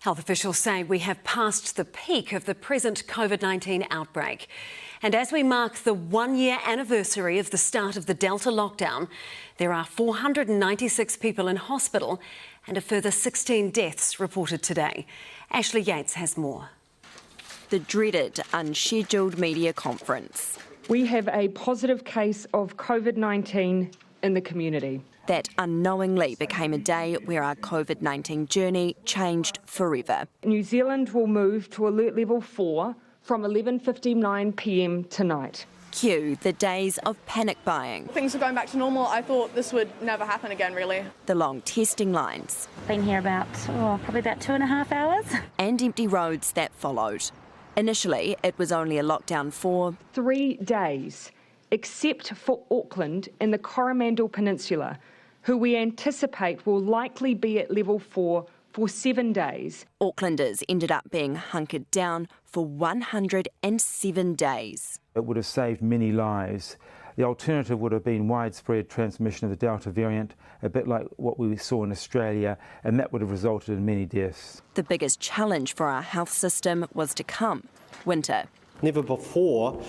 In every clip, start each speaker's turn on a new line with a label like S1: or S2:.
S1: Health officials say we have passed the peak of the present COVID-19 outbreak. And as we mark the one-year anniversary of the start of the Delta lockdown, there are 496 people in hospital and a further 16 deaths reported today. Ashley Yates has more.
S2: The dreaded unscheduled media conference.
S3: We have a positive case of COVID-19 in the community.
S2: That unknowingly became a day where our COVID-19 journey changed forever.
S3: New Zealand will move to alert level 4 from 11:59 p.m. tonight.
S2: Cue the days of panic buying.
S4: Things are going back to normal. I thought this would never happen again, really.
S2: The long testing lines.
S5: Been here probably about 2.5 hours.
S2: And empty roads that followed. Initially, it was only a lockdown for
S3: 3 days, except for Auckland and the Coromandel Peninsula, who we anticipate will likely be at level 4 for 7 days.
S2: Aucklanders ended up being hunkered down for 107 days.
S6: It would have saved many lives. The alternative would have been widespread transmission of the Delta variant, a bit like what we saw in Australia, and that would have resulted in many deaths.
S2: The biggest challenge for our health system was to come: winter.
S7: Never before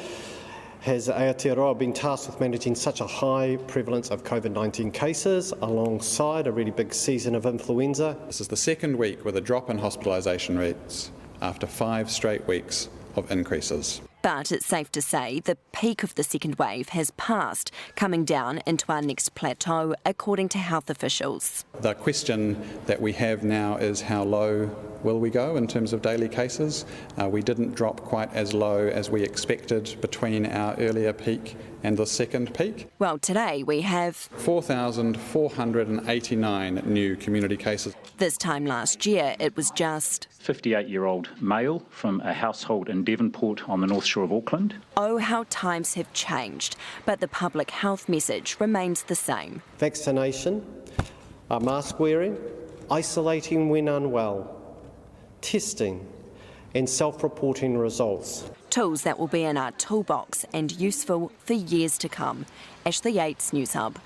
S7: has Aotearoa been tasked with managing such a high prevalence of COVID-19 cases alongside a really big season of influenza.
S8: This is the second week with a drop in hospitalisation rates after 5 straight weeks of increases.
S2: But it's safe to say the peak of the second wave has passed, coming down into our next plateau, according to health officials.
S8: The question that we have now is how low will we go in terms of daily cases? We didn't drop quite as low as we expected between our earlier peak and the second peak.
S2: Well, today we have
S8: 4,489 new community cases.
S2: This time last year, it was just
S9: 58-year-old male from a household in Devonport on the north shore of Auckland.
S2: Oh, how times have changed, but the public health message remains the same.
S7: Vaccination, mask wearing, isolating when unwell, testing and self-reporting results.
S2: Tools that will be in our toolbox and useful for years to come. Ashley Yates, Newshub.